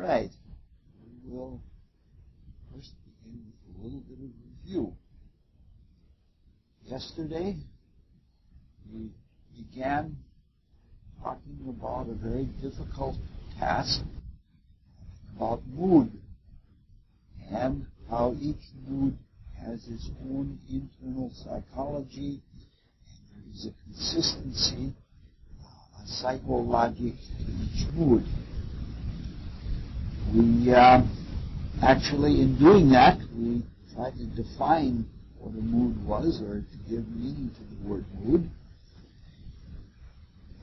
right. We will first begin with a little bit of review. Yesterday, we began talking about a very difficult task about mood and how each mood has its own internal psychology, and there is a consistency, a psychologic to each mood. We actually, in doing that, we tried to define what a mood was, or to give meaning to the word mood.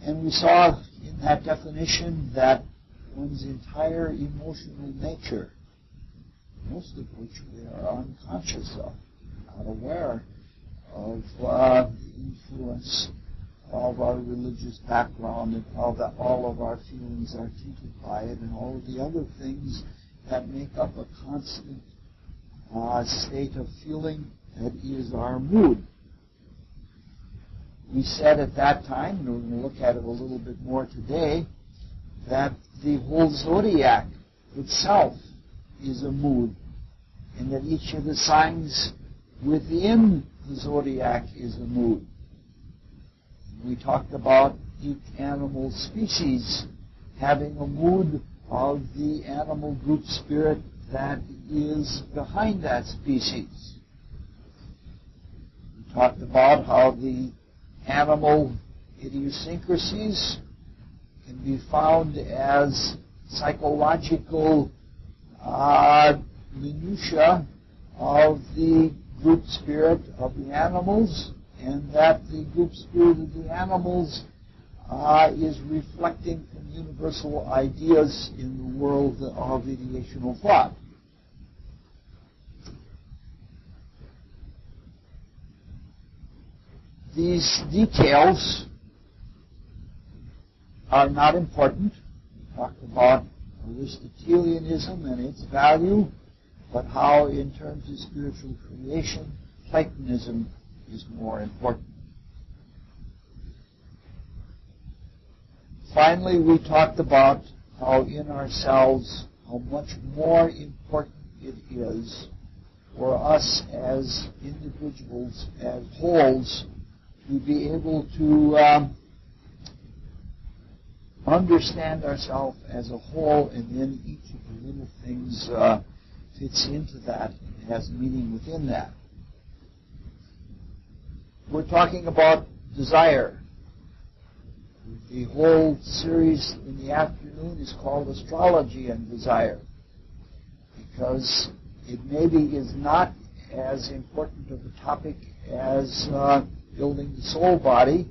And we saw in that definition that one's entire emotional nature, most of which we are unconscious of, not aware of the influence of our religious background and how that all of our feelings are tainted by it, and all of the other things that make up a constant state of feeling that is our mood. We said at that time, and we're going to look at it a little bit more today, that the whole zodiac itself is a mood, and that each of the signs within the zodiac is a mood. We talked about each animal species having a mood of the animal group spirit that is behind that species. We talked about how the animal idiosyncrasies can be found as psychological minutiae of the group spirit of the animals, and that the group spirit of the animals is reflecting from universal ideas in the world of ideational thought. These details are not important. We talked about Aristotelianism and its value, but how in terms of spiritual creation, Platonism is more important. Finally, we talked about how in ourselves, how much more important it is for us as individuals, as wholes, to be able to understand ourselves as a whole, and then each of the little things fits into that and has meaning within that. We're talking about desire. The whole series in the afternoon is called Astrology and Desire, because it maybe is not as important of a topic as building the soul body,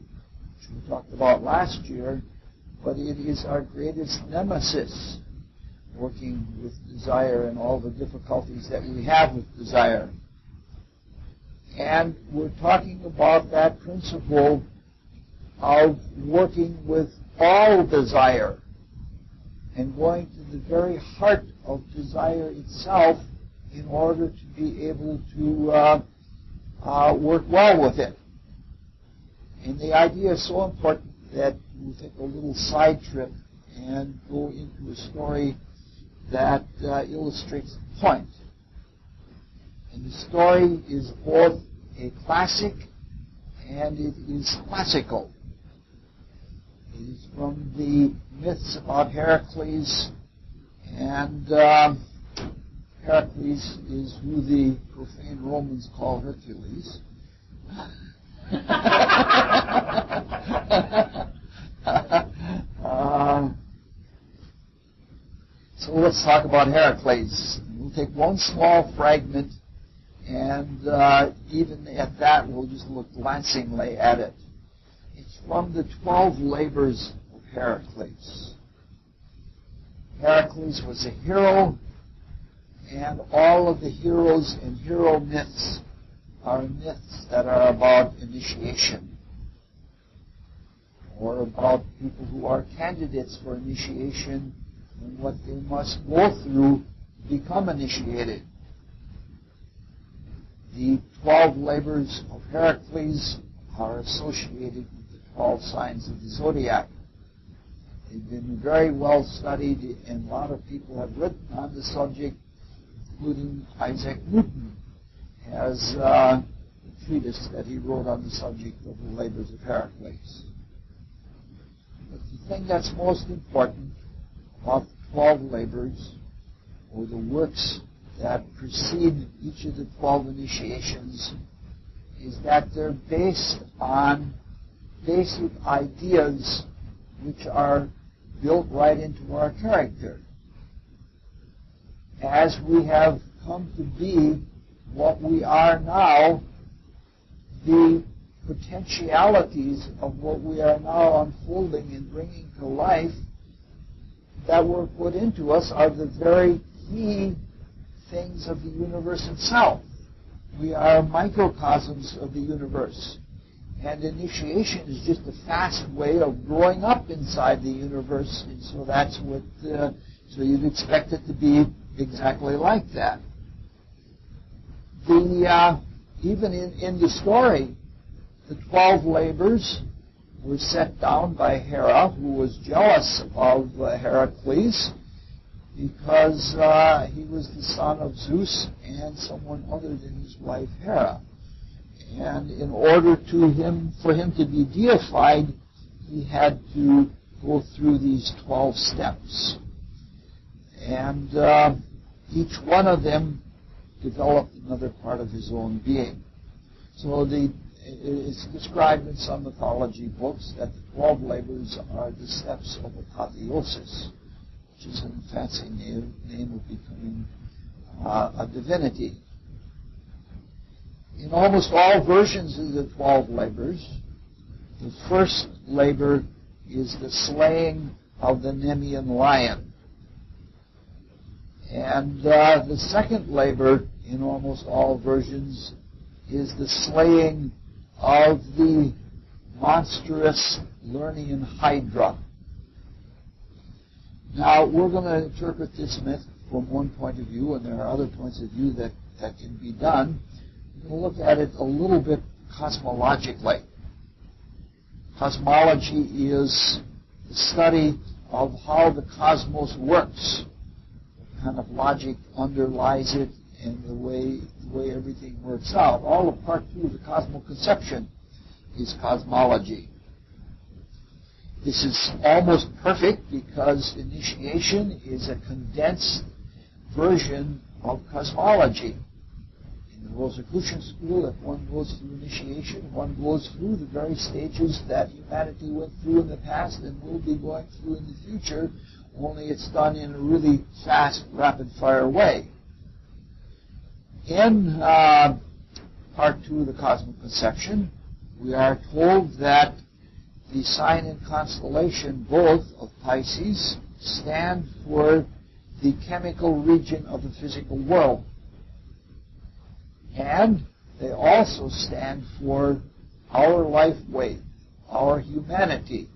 which we talked about last year, but it is our greatest nemesis, working with desire and all the difficulties that we have with desire. And we're talking about that principle of working with all desire and going to the very heart of desire itself in order to be able to work well with it. And the idea is so important that we'll take a little side trip and go into a story that illustrates the point. And the story is both a classic and it is classical. It is from the myths about Heracles, and Heracles is who the profane Romans call Hercules. So let's talk about Heracles. We'll take one small fragment, and even at that, we'll just look glancingly at it. It's from the 12 labors of Heracles. Heracles was a hero, and all of the heroes and hero myths are myths that are about initiation, or about people who are candidates for initiation and what they must go through to become initiated. The 12 labors of Heracles are associated with the 12 signs of the zodiac. They've been very well studied, and a lot of people have written on the subject, including Isaac Newton has a treatise that he wrote on the subject of the labors of Heracles. But the thing that's most important about the 12 labors, or the works that precede each of the 12 initiations, is that they're based on basic ideas which are built right into our character. As we have come to be what we are now, the potentialities of what we are now unfolding and bringing to life that were put into us are the very key things of the universe itself. We are microcosms of the universe. And initiation is just a fast way of growing up inside the universe. And so that's what, so you'd expect it to be exactly like that. Even in the story, the 12 labors were set down by Hera, who was jealous of Heracles because he was the son of Zeus and someone other than his wife Hera. And in order for him to be deified, he had to go through these 12 steps. And each one of them developed another part of his own being. So it's described in some mythology books that the 12 labors are the steps of apotheosis, which is a fancy name of becoming a divinity. In almost all versions of the 12 labors, the first labor is the slaying of the Nemean lion. And the second labor in almost all versions is the slaying of the monstrous Lernaean Hydra. Now, we're going to interpret this myth from one point of view, and there are other points of view that can be done. We'll look at it a little bit cosmologically. Cosmology is the study of how the cosmos works, what kind of logic underlies it, and the way everything works out. All of part 2 of the cosmos conception is cosmology. This is almost perfect because initiation is a condensed version of cosmology. In the Rosicrucian school, if one goes through initiation, one goes through the very stages that humanity went through in the past and will be going through in the future, only it's done in a really fast, rapid-fire way. In part 2 of the cosmic conception, we are told that the sign and constellation, both of Pisces, stand for the chemical region of the physical world. And they also stand for our life wave, our humanity.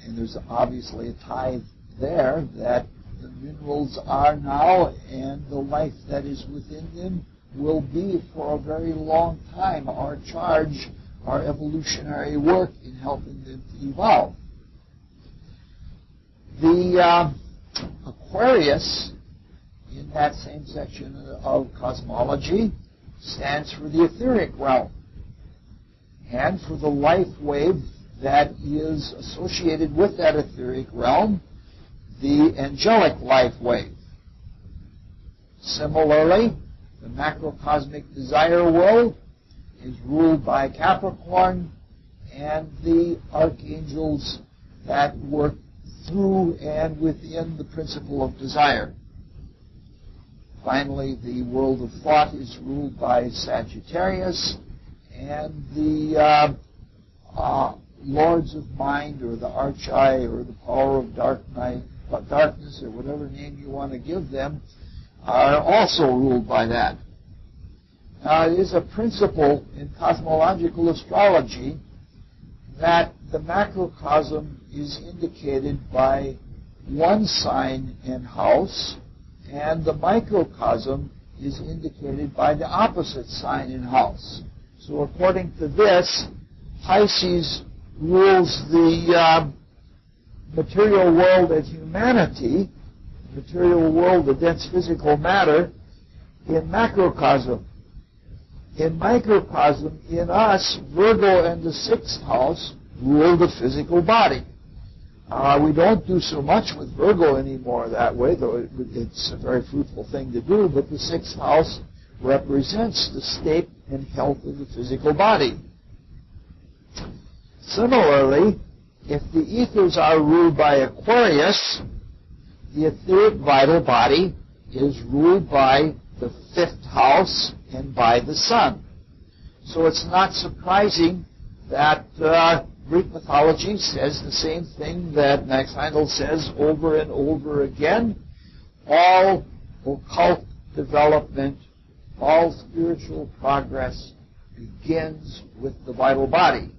And there's obviously a tie there that the minerals are now, and the life that is within them will be for a very long time our charge, our evolutionary work in helping them to evolve. The Aquarius, in that same section of cosmology, stands for the etheric realm and for the life wave that is associated with that etheric realm, the angelic life wave. Similarly, the macrocosmic desire world is ruled by Capricorn and the archangels that work through and within the principle of desire. Finally, the world of thought is ruled by Sagittarius, and the lords of mind, or the archai, or the power of darkness, or whatever name you want to give them, are also ruled by that. Now, it is a principle in cosmological astrology that the macrocosm is indicated by one sign and house, and the microcosm is indicated by the opposite sign and house. So according to this, Pisces rules the material world as humanity, material world, the dense physical matter, in macrocosm. In microcosm, in us, Virgo and the 6th house rule the physical body. We don't do so much with Virgo anymore that way, though it's a very fruitful thing to do, but the 6th house represents the state and health of the physical body. Similarly, if the ethers are ruled by Aquarius, the etheric vital body is ruled by the 5th house and by the sun. So it's not surprising that Greek mythology says the same thing that Max Heindel says over and over again. All occult development, all spiritual progress begins with the vital body.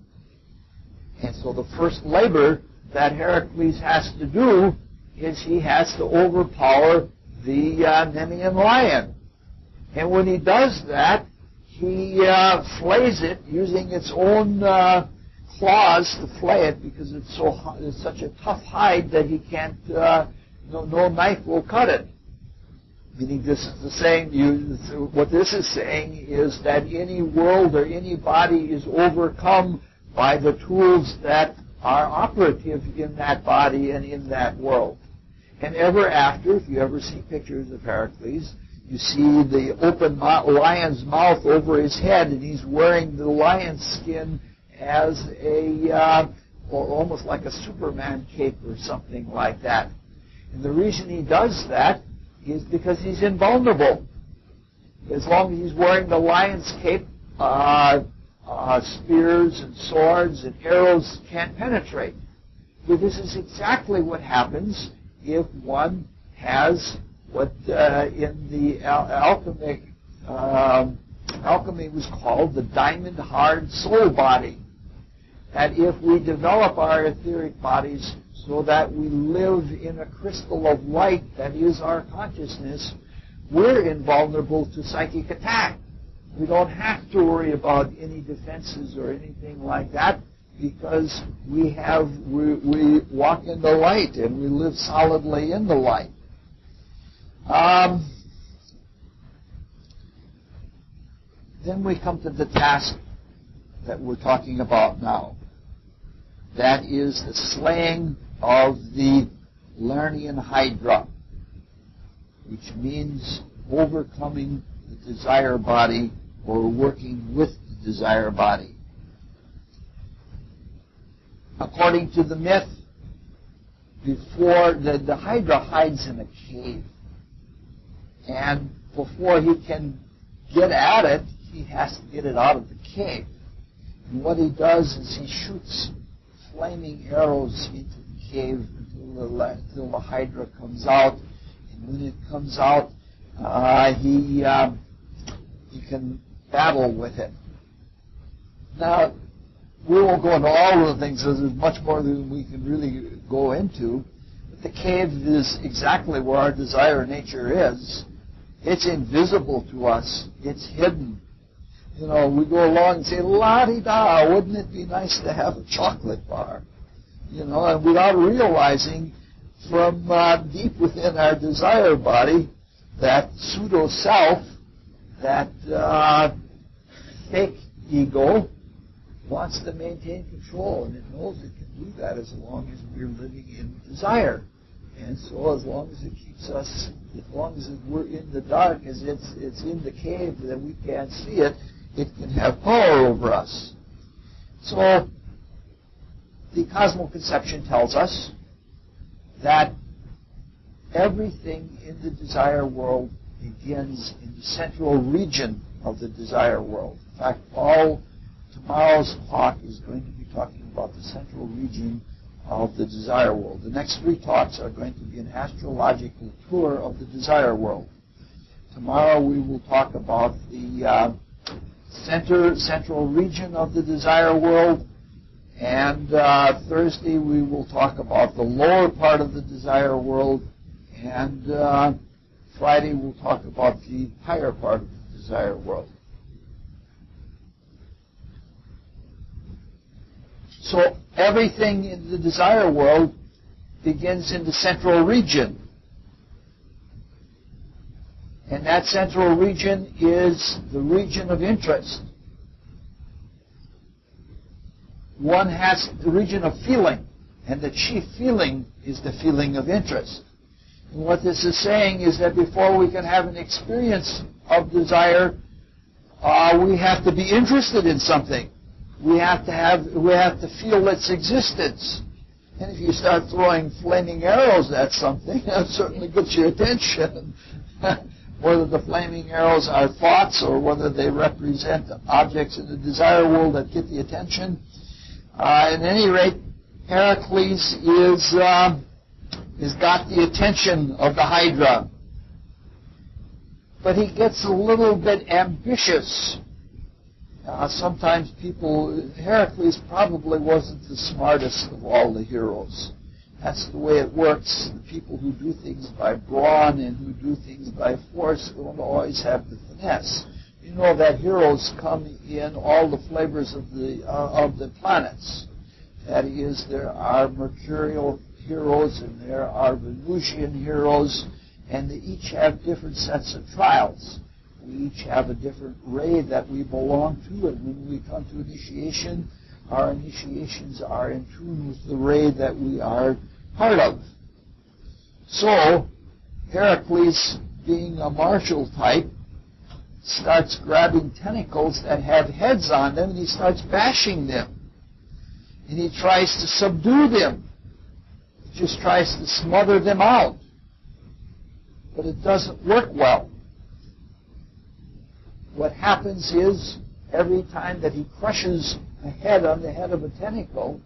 And so the first labor that Heracles has to do is he has to overpower the Nemean lion. And when he does that, he flays it using its own claws to flay it because it's such a tough hide that he can't, no knife will cut it. Meaning this is the saying, what this is saying is that any world or any body is overcome by the tools that are operative in that body and in that world. And ever after, if you ever see pictures of Heracles, you see the open lion's mouth over his head, and he's wearing the lion's skin as or almost like a Superman cape or something like that. And the reason he does that is because he's invulnerable. As long as he's wearing the lion's cape, spears and swords and arrows can't penetrate. But this is exactly what happens if one has what in the alchemy was called the diamond-hard soul body. That if we develop our etheric bodies so that we live in a crystal of light that is our consciousness, we're invulnerable to psychic attack. We don't have to worry about any defenses or anything like that because we walk in the light and we live solidly in the light. Then we come to the task that we're talking about now. That is the slaying of the Lernaean Hydra, which means overcoming the desire body or working with the desire body. According to the myth, before the Hydra hides in a cave, and before he can get at it, he has to get it out of the cave. And what he does is he shoots flaming arrows into the cave until the Hydra comes out. And when it comes out, he can battle with it. Now, we won't go into all of the things, because there's much more than we can really go into. But the cave is exactly where our desire nature is. It's invisible to us. It's hidden. You know, we go along and say, la-di-da, wouldn't it be nice to have a chocolate bar? You know, and without realizing from deep within our desire body, that pseudo-self, that fake ego, wants to maintain control, and it knows it can do that as long as we're living in desire. And so as long as it keeps us, as long as we're in the dark, as it's in the cave that we can't see it, it can have power over us. So the cosmic conception tells us that everything in the desire world begins in the central region of the desire world. In fact, tomorrow's talk is going to be talking about the central region of the desire world. The next 3 talks are going to be an astrological tour of the desire world. Tomorrow we will talk about the central region of the desire world, and Thursday we will talk about the lower part of the desire world, and Friday we'll talk about the higher part of the desire world. So everything in the desire world begins in the central region. And that central region is the region of interest. One has the region of feeling, and the chief feeling is the feeling of interest. And what this is saying is that before we can have an experience of desire, we have to be interested in something. We have to feel its existence. And if you start throwing flaming arrows at something, that certainly gets your attention. Whether the flaming arrows are thoughts or whether they represent objects in the desire world that get the attention. At any rate, Heracles has got the attention of the Hydra. But he gets a little bit ambitious. Sometimes Heracles probably wasn't the smartest of all the heroes. That's the way it works. The people who do things by brawn and who do things by force don't always have the finesse. You know that heroes come in all the flavors of the planets. That is, there are Mercurial heroes and there are Venusian heroes, and they each have different sets of trials. We each have a different ray that we belong to, and when we come to initiation, our initiations are in tune with the ray that we are part of. So, Heracles, being a martial type, starts grabbing tentacles that have heads on them, and he starts bashing them. And he tries to subdue them. He just tries to smother them out. But it doesn't work well. What happens is, every time that he crushes a head on the head of a tentacle,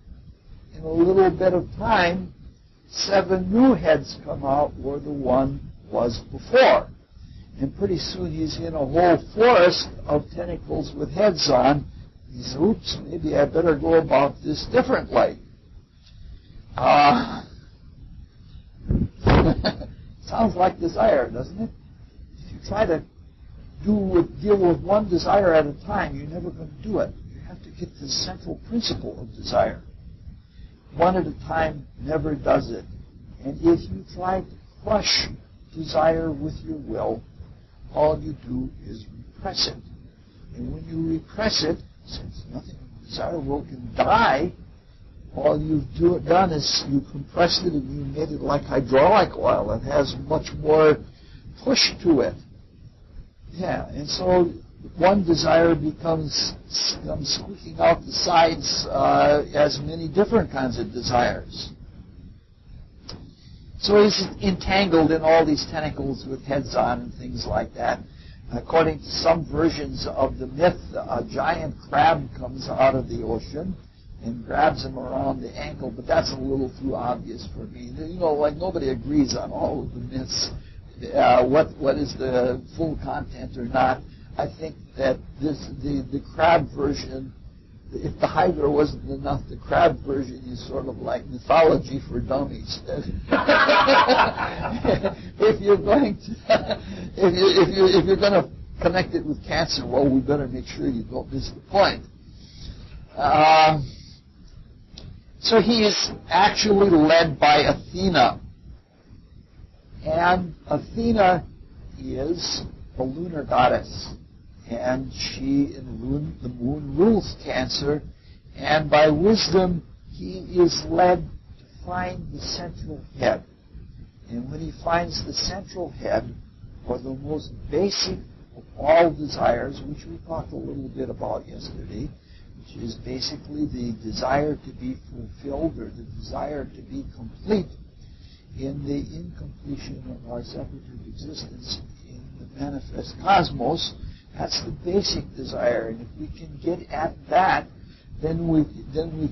in a little bit of time, 7 new heads come out where the one was before. And pretty soon he's in a whole forest of tentacles with heads on. He says, oops, maybe I better go about this differently. Sounds like desire, doesn't it? If you try to deal with one desire at a time, you're never going to do it. You have to get to the central principle of desire. One at a time never does it. And if you try to crush desire with your will, all you do is repress it. And when you repress it, since nothing in the desire world can die, all you've done is you compressed it and you made it like hydraulic oil. It has much more push to it. Yeah, and so one desire becomes squeaking out the sides as many different kinds of desires. So he's entangled in all these tentacles with heads on and things like that. According to some versions of the myth, a giant crab comes out of the ocean and grabs him around the ankle, but that's a little too obvious for me. You know, like nobody agrees on all of the myths, what is the full content or not. I think that the crab version, if the Hydra wasn't enough, the crab version is sort of like mythology for dummies. If you're going to connect it with cancer, well, we better make sure you don't miss the point. So he is actually led by Athena. And Athena is a lunar goddess. And the moon rules Cancer. And by wisdom, he is led to find the central head. And when he finds the central head, or the most basic of all desires, which we talked a little bit about yesterday, which is basically the desire to be fulfilled or the desire to be complete in the incompletion of our separative existence in the manifest cosmos. That's the basic desire, and if we can get at that, then we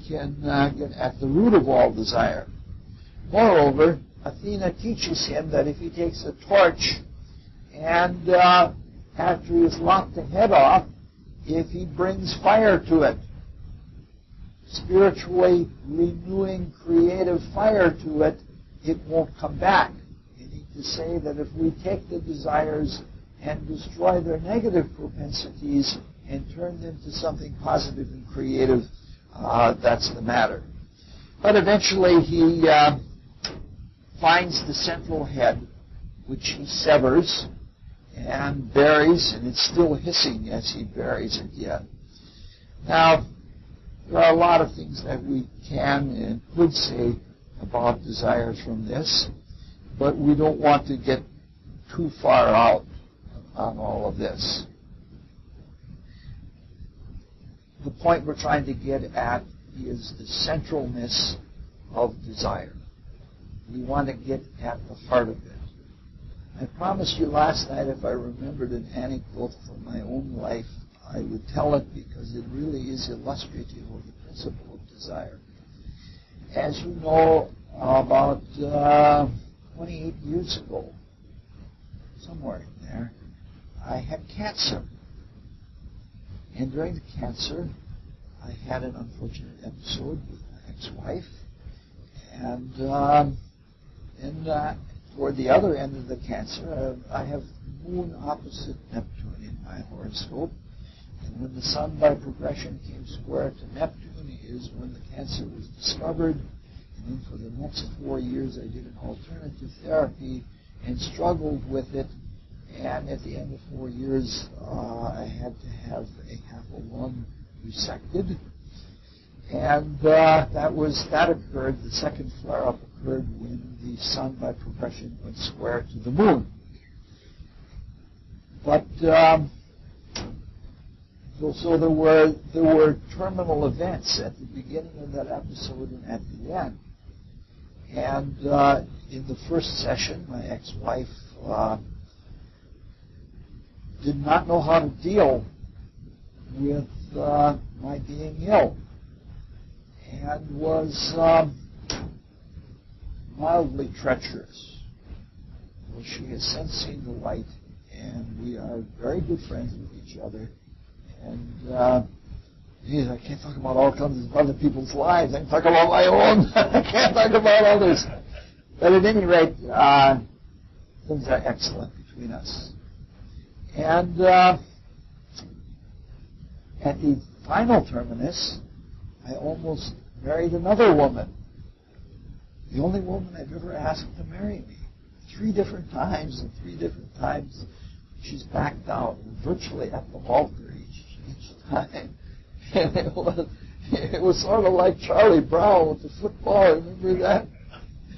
can get at the root of all desire. Moreover, Athena teaches him that if he takes a torch and after he has lopped the head off, if he brings fire to it, spiritually renewing creative fire to it, it won't come back. You need to say that if we take the desires and destroy their negative propensities and turn them to something positive and creative, that's the matter. But eventually he finds the central head, which he severs and buries, and it's still hissing as he buries it yet. Now, there are a lot of things that we can and could say about desires from this, but we don't want to get too far out on all of this. The point we're trying to get at is the centralness of desire. We want to get at the heart of it. I promised you last night if I remembered an anecdote from my own life, I would tell it because it really is illustrative of the principle of desire. As you know, about 28 years ago, somewhere in there, I had cancer. And during the cancer, I had an unfortunate episode with my ex-wife. And toward the other end of the cancer, I have moon opposite Neptune in my horoscope. And when the sun by progression came square to Neptune is when the cancer was discovered. And then for the next 4 years, I did an alternative therapy and struggled with it. And at the end of 4 years, I had to have half a lung resected. And that occurred, the second flare-up occurred when the sun by progression went square to the moon. But so there were terminal events at the beginning of that episode and at the end. And in the first session, my ex-wife did not know how to deal with my being ill, and was mildly treacherous. Well, she has since seen the light, and we are very good friends with each other. And I can't talk about all kinds of other people's lives. I can talk about my own. I can't talk about others. But at any rate, things are excellent between us. And at the final terminus, I almost married another woman. The only woman I've ever asked to marry me. 3 different times, and 3 different times she's backed out, virtually at the altar each time. And it was sort of like Charlie Brown with the football. Remember that?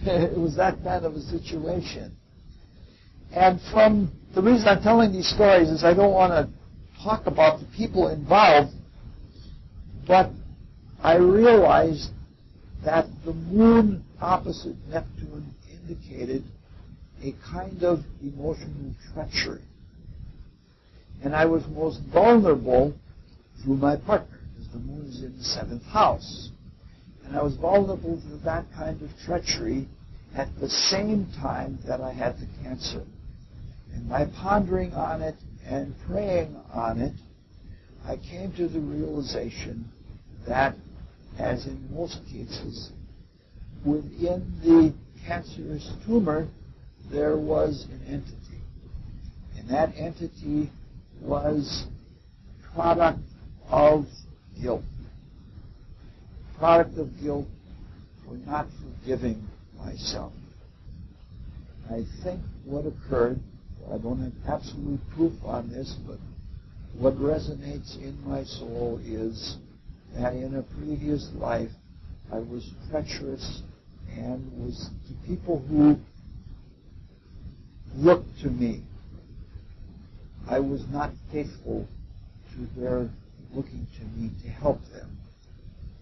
It was that kind of a situation. And from the reason I'm telling these stories is I don't want to talk about the people involved, but I realized that the moon opposite Neptune indicated a kind of emotional treachery. And I was most vulnerable through my partner, because the moon is in the 7th house. And I was vulnerable to that kind of treachery at the same time that I had the cancer. And by pondering on it and praying on it, I came to the realization that, as in most cases, within the cancerous tumor, there was an entity. And that entity was product of guilt. Product of guilt for not forgiving myself. I think what occurred, I don't have absolute proof on this, but what resonates in my soul is that in a previous life I was treacherous and was to people who looked to me. I was not faithful to their looking to me to help them.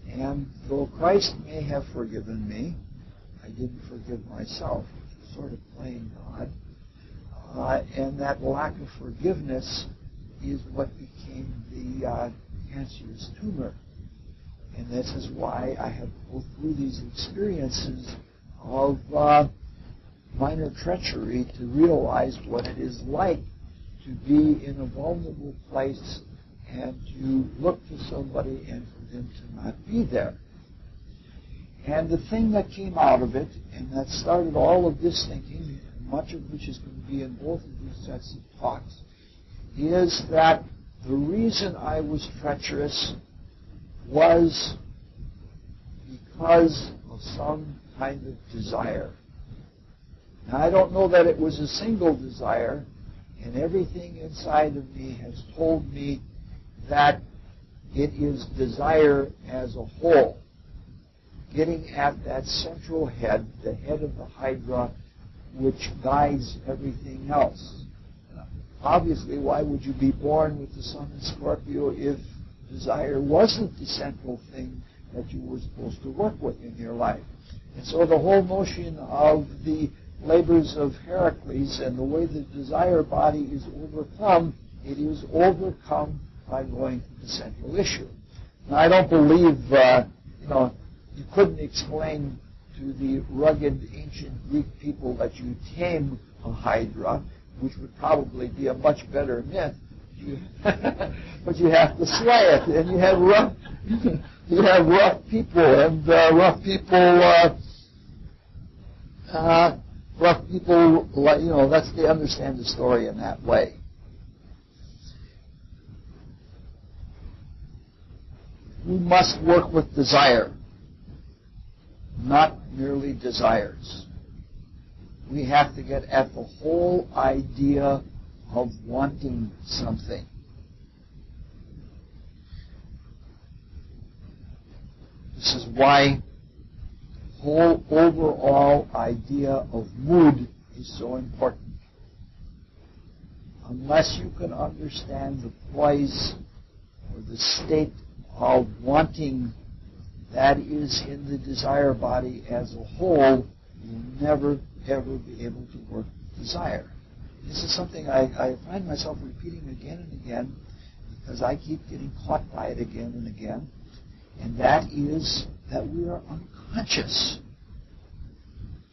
And though Christ may have forgiven me, I didn't forgive myself, which was sort of playing God. And that lack of forgiveness is what became the cancerous tumor. And this is why I have to go through these experiences of minor treachery to realize what it is like to be in a vulnerable place and to look to somebody and for them to not be there. And the thing that came out of it, and that started all of this thinking, much of which is going to be in both of these sets of talks, is that the reason I was treacherous was because of some kind of desire. Now, I don't know that it was a single desire, and everything inside of me has told me that it is desire as a whole, getting at that central head, the head of the Hydra, which guides everything else. Obviously, why would you be born with the Sun in Scorpio if desire wasn't the central thing that you were supposed to work with in your life? And so the whole notion of the labors of Heracles and the way the desire body is overcome, it is overcome by going to the central issue. Now, I don't believe, you couldn't explain to the rugged ancient Greek people that you tame a hydra, which would probably be a much better myth. But you have to slay it, and you have rough people, and rough people, they understand the story in that way. We must work with desire, not merely desires. We have to get at the whole idea of wanting something. This is why the whole overall idea of mood is so important. Unless you can understand the place or the state of wanting that is in the desire body as a whole, you'll never, ever be able to work with desire. This is something I find myself repeating again and again because I keep getting caught by it again and again, and that is that we are unconscious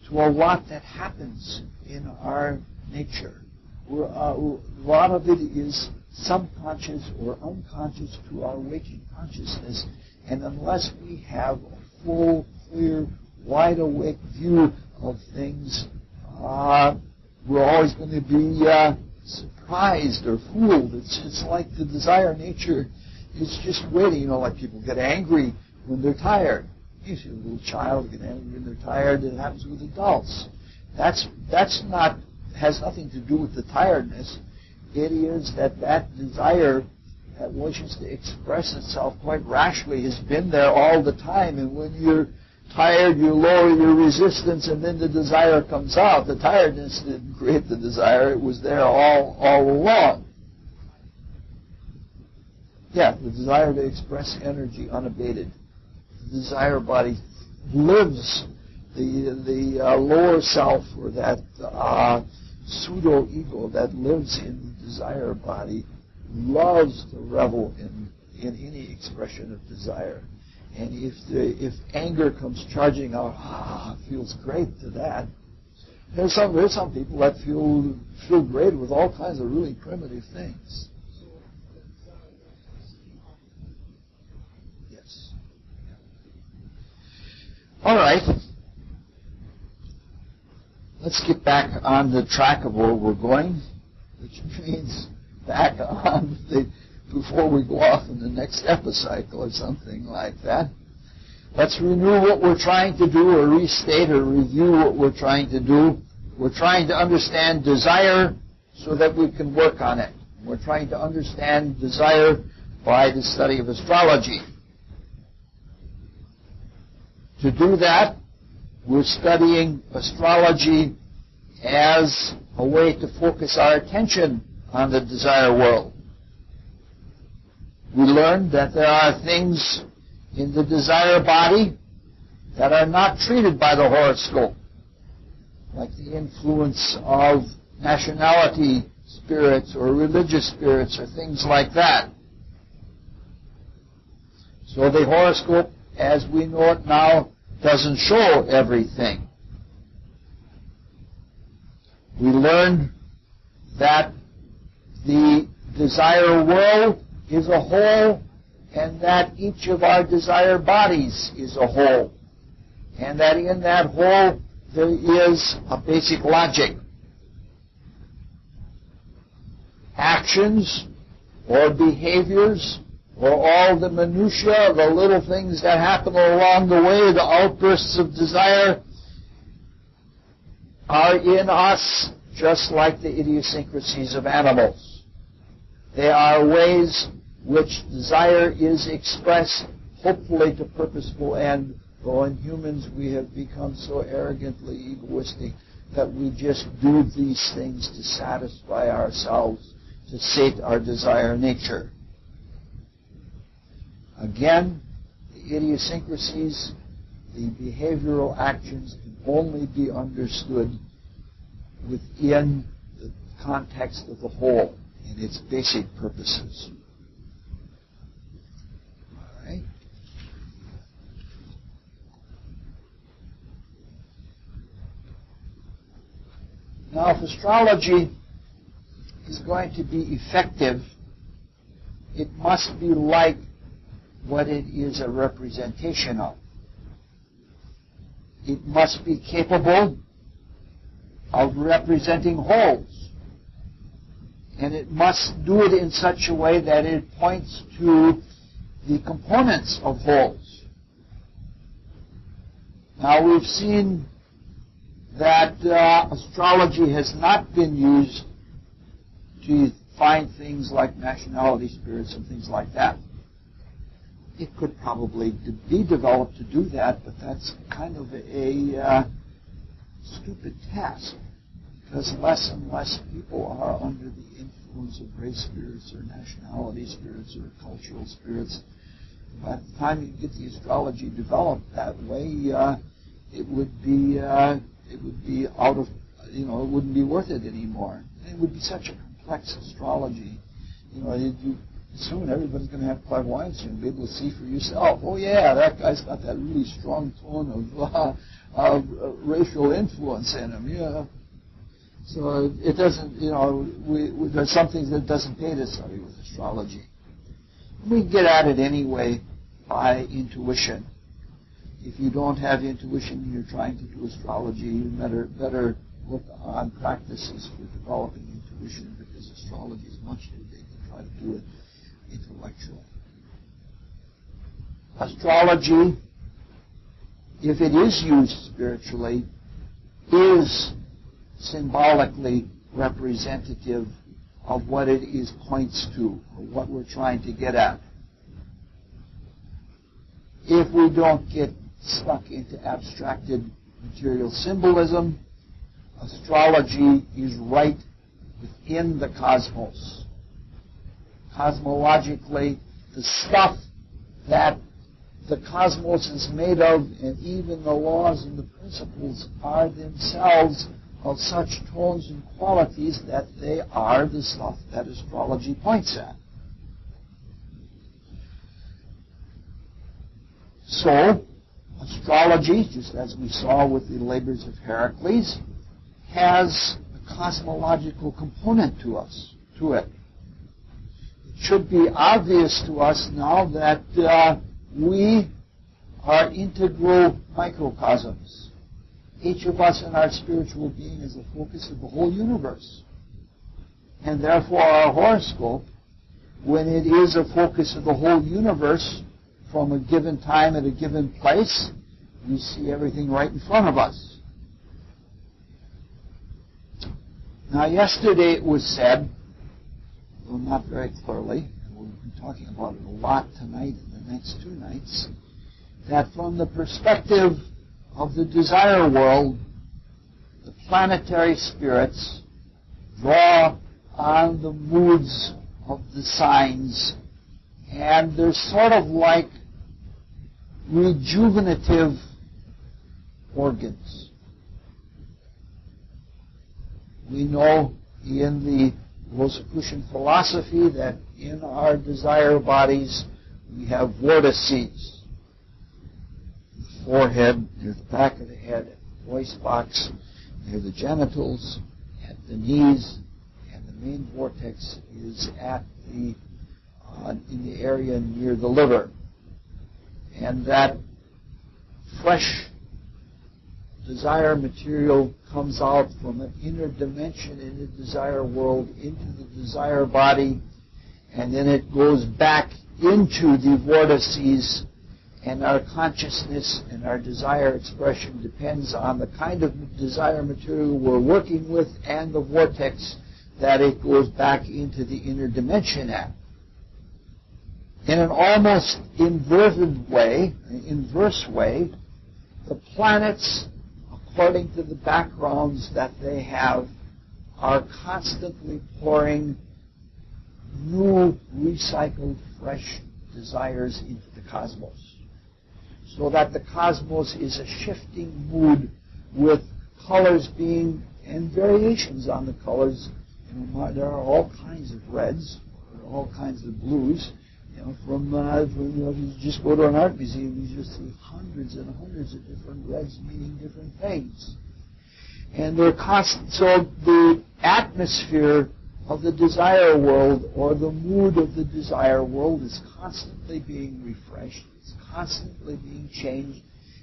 to a lot that happens in our nature. A lot of it is subconscious or unconscious to our waking consciousness, and unless we have a full, clear, wide-awake view of things, we're always going to be surprised or fooled. It's like the desire nature is just waiting. Like people get angry when they're tired. You see a little child get angry when they're tired. It happens with adults. That's not has nothing to do with the tiredness. It is that desire that wishes to express itself quite rashly has been there all the time, and when you're tired, you lower your resistance, and then the desire comes out. The tiredness didn't create the desire. It was there all along. Yeah, the desire to express energy unabated. The desire body lives. The lower self, or that pseudo-ego that lives in the desire body, loves to revel in any expression of desire. And if anger comes charging out, it feels great to that. There's some people that feel great with all kinds of really primitive things. Yes. All right. Let's get back on the track of where we're going, which means back on before we go off in the next epicycle or something like that. Let's renew what we're trying to do, or restate or review what we're trying to do. We're trying to understand desire so that we can work on it. We're trying to understand desire by the study of astrology. To do that, we're studying astrology as a way to focus our attention on the desire world. We learned that there are things in the desire body that are not treated by the horoscope, like the influence of nationality spirits or religious spirits or things like that. So the horoscope, as we know it now, doesn't show everything. We learned that the desire world is a whole, and that each of our desire bodies is a whole, and that in that whole there is a basic logic. Actions or behaviors or all the minutiae, the little things that happen along the way, the outbursts of desire, are in us just like the idiosyncrasies of animals. They are ways which desire is expressed, hopefully to purposeful end, though in humans we have become so arrogantly egoistic that we just do these things to satisfy ourselves, to sate our desire nature. Again, the idiosyncrasies, the behavioral actions can only be understood within the context of the whole and its basic purposes. All right. Now, if astrology is going to be effective, it must be like what it is a representation of. It must be capable of representing wholes. And it must do it in such a way that it points to the components of wholes. Now, we've seen that astrology has not been used to find things like nationality spirits and things like that. It could probably be developed to do that, but that's kind of a stupid task, because less and less people are under the influence of race spirits or nationality spirits or cultural spirits. By the time you get the astrology developed that way, it would be out of, it wouldn't be worth it anymore. It would be such a complex astrology. Soon everybody's going to have clairvoyance and be able to see for yourself. Oh yeah, that guy's got that really strong tone of racial influence in him. Yeah. So it doesn't, there's some things that doesn't pay to study with astrology. We get at it anyway by intuition. If you don't have intuition and you're trying to do astrology, you better look on practices for developing intuition, because astrology is much too big to try to do it intellectually. Astrology, if it is used spiritually, is symbolically representative of what it is points to, or what we're trying to get at. If we don't get stuck into abstracted material symbolism, astrology is right within the cosmos. Cosmologically, the stuff that the cosmos is made of, and even the laws and the principles, are themselves of such tones and qualities that they are the stuff that astrology points at. So, astrology, just as we saw with the labors of Heracles, has a cosmological component to it. It should be obvious to us now that we are integral microcosms. Each of us in our spiritual being is the focus of the whole universe. And therefore our horoscope, when it is a focus of the whole universe from a given time at a given place, we see everything right in front of us. Now, yesterday it was said, though not very clearly, and we'll be talking about it a lot tonight and the next two nights, that from the perspective of the desire world, the planetary spirits draw on the moods of the signs, and they're sort of like rejuvenative organs. We know in the Rosicrucian philosophy that in our desire bodies we have vortices. The forehead, near the back of the head, the voice box, near the genitals, at the knees, and the main vortex is at the in the area near the liver. And that fresh desire material comes out from an inner dimension in the desire world into the desire body, and then it goes back into the vortices and our consciousness and our desire expression depends on the kind of desire material we're working with and the vortex that it goes back into the inner dimension at. In an almost inverse way, the planets, according to the backgrounds that they have, are constantly pouring new, recycled, fresh desires into the cosmos. So that the cosmos is a shifting mood with colors being, and variations on the colors. There are all kinds of reds, all kinds of blues. You just go to an art museum, you just see hundreds and hundreds of different reds meaning different things. And they're constant. So the atmosphere of the desire world, or the mood of the desire world, is constantly being refreshed. It's constantly being changed.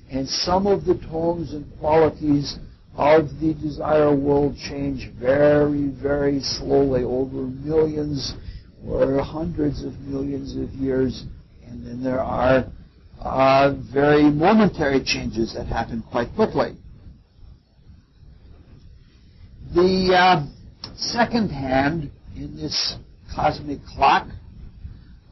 And some of the tones and qualities of the desire world change very, very slowly over millions or hundreds of millions of years. And then there are very momentary changes that happen quite quickly. The second hand in this cosmic clock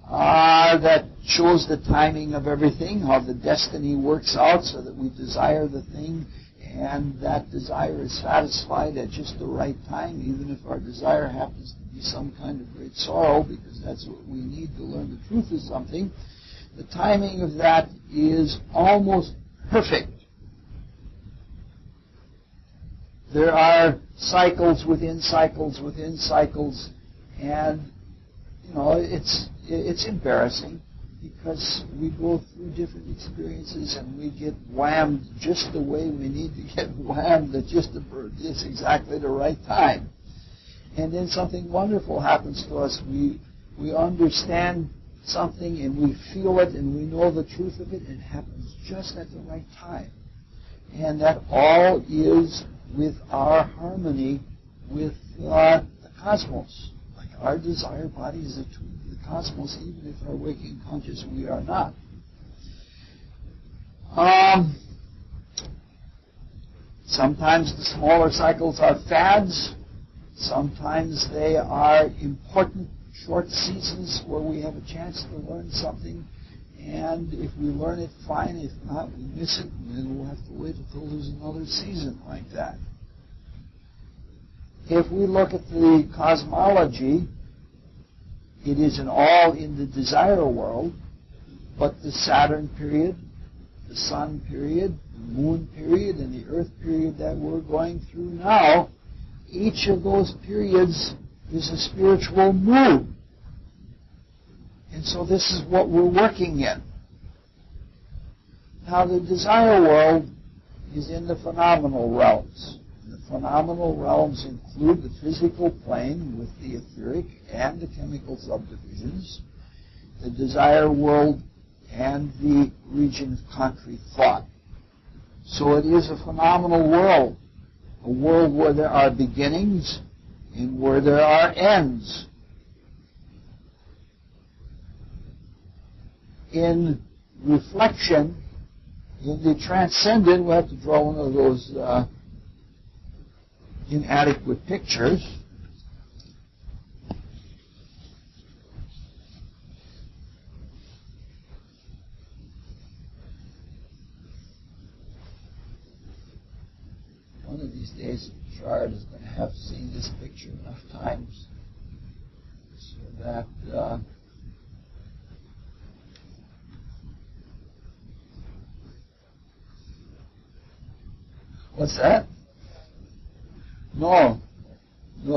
that shows the timing of everything, how the destiny works out so that we desire the thing and that desire is satisfied at just the right time, even if our desire happens to be some kind of great sorrow, because that's what we need to learn the truth of something. The timing of that is almost perfect. There are cycles within cycles within cycles, and it's embarrassing because we go through different experiences and we get whammed just the way we need to get whammed at just exactly the right time. And then something wonderful happens to us. We understand something and we feel it and we know the truth of it, and it happens just at the right time. And that all is with our harmony with the cosmos. Like our desire body is a tool of the cosmos, even if our waking conscious we are not. Sometimes the smaller cycles are fads. Sometimes they are important short seasons where we have a chance to learn something. And if we learn it, fine. If not, we miss it, and then we'll have to wait until there's another season like that. If we look at the cosmology, it is all in the desire world, but the Saturn period, the Sun period, the Moon period, and the Earth period that we're going through now, each of those periods is a spiritual mood. And so this is what we're working in. Now the desire world is in the phenomenal realms. The phenomenal realms include the physical plane with the etheric and the chemical subdivisions, the desire world, and the region of concrete thought. So it is a phenomenal world, a world where there are beginnings and where there are ends. In reflection, in the transcendent, we'll have to draw one of those inadequate pictures. One of these days, Shard is going to have seen this picture enough times so that what's that? No,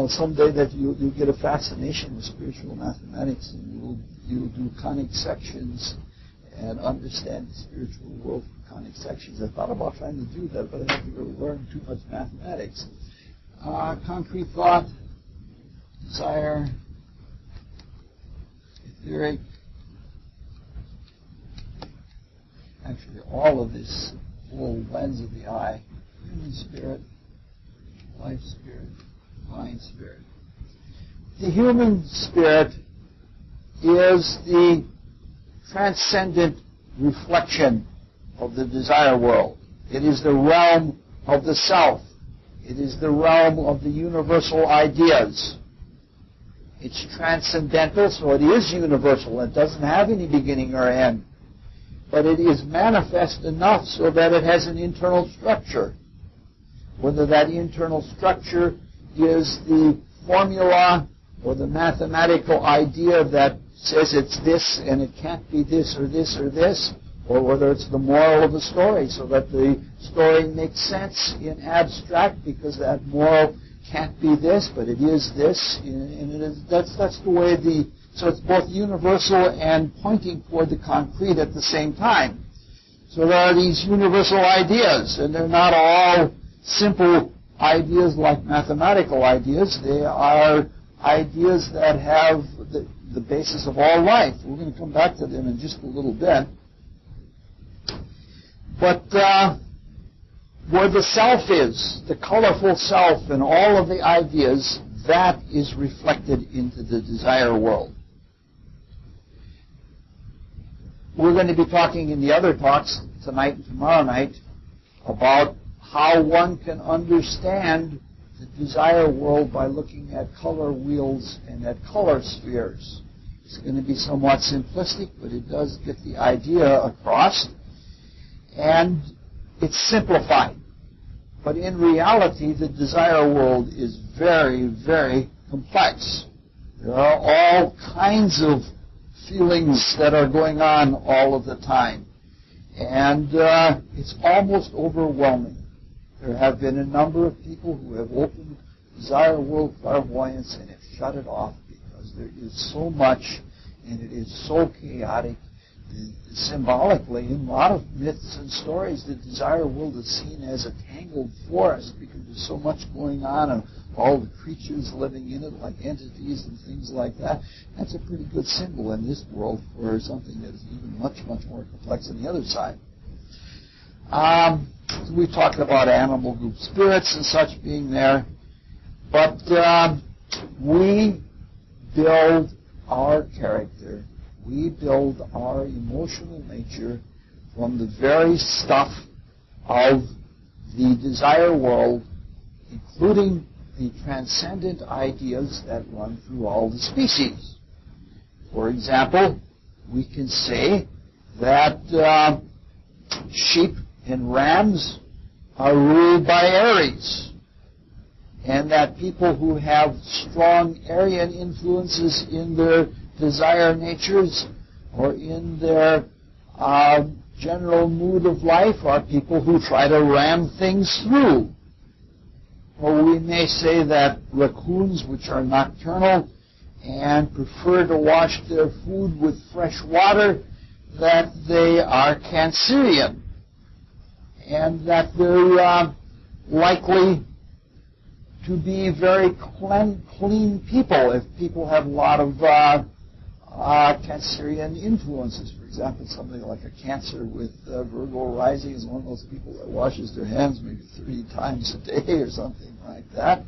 someday that you'll get a fascination with spiritual mathematics, and you'll do conic sections and understand the spiritual world from conic sections. I thought about trying to do that, but I have to go learn too much mathematics. Concrete thought, desire, etheric. Actually, all of this whole lens of the eye, human spirit, life spirit, divine spirit. The human spirit is the transcendent reflection of the desire world. It is the realm of the self. It is the realm of the universal ideas. It's transcendental, so it is universal. It doesn't have any beginning or end. But it is manifest enough so that it has an internal structure. Whether that internal structure is the formula or the mathematical idea that says it's this and it can't be this or this or this, or whether it's the moral of the story so that the story makes sense in abstract because that moral can't be this, but it is this, and it is, that's the way so it's both universal and pointing toward the concrete at the same time. So there are these universal ideas, and they're not all simple ideas like mathematical ideas. They are ideas that have the basis of all life. We're going to come back to them in just a little bit. But where the self is, the colorful self and all of the ideas, that is reflected into the desire world. We're going to be talking in the other talks tonight and tomorrow night about how one can understand the desire world by looking at color wheels and at color spheres. It's going to be somewhat simplistic, but it does get the idea across. And it's simplified. But in reality, the desire world is very, very complex. There are all kinds of feelings that are going on all of the time. And it's almost overwhelming. There have been a number of people who have opened desire world clairvoyance and have shut it off because there is so much and it is so chaotic. Symbolically, in a lot of myths and stories, the desire world is seen as a tangled forest because there's so much going on and all the creatures living in it, like entities and things like that. That's a pretty good symbol in this world for something that is even much, much more complex on the other side. We talked about animal group spirits and such being there, but we build our character. We build our emotional nature from the very stuff of the desire world, including the transcendent ideas that run through all the species. For example, we can say that sheep and rams are ruled by Aries, and that people who have strong Aryan influences in their desire natures or in their general mood of life are people who try to ram things through. Or we may say that raccoons, which are nocturnal and prefer to wash their food with fresh water, that they are Cancerian, and that they're likely to be very clean people if people have a lot of Cancerian influences. For example, somebody like a Cancer with Virgo rising is one of those people that washes their hands maybe 3 times a day or something like that.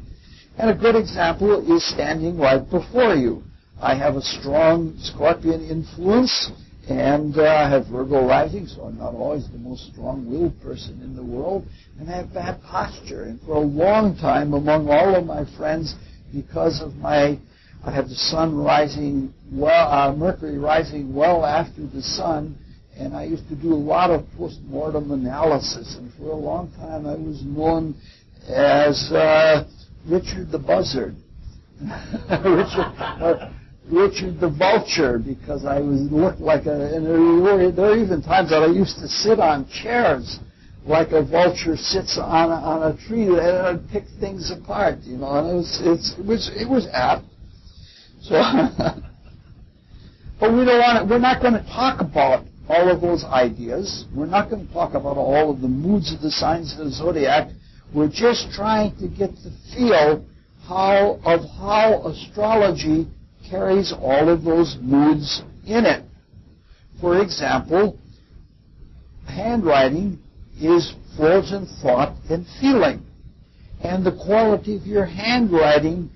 And a good example is standing right before you. I have a strong Scorpion influence, and I have Virgo rising, so I'm not always the most strong-willed person in the world, and I have bad posture. And for a long time, among all of my friends, because of I have the sun rising Mercury rising well after the sun, and I used to do a lot of post-mortem analysis, and for a long time I was known as Richard the Buzzard, Richard the Vulture, because I looked like and there were even times that I used to sit on chairs like a vulture sits on a tree and I'd pick things apart, and it was apt. So, but we're not going to talk about all of those ideas. We're not going to talk about all of the moods of the signs of the zodiac. We're just trying to get the feel of how astrology carries all of those moods in it. For example, handwriting is flows in thought and feeling. And the quality of your handwriting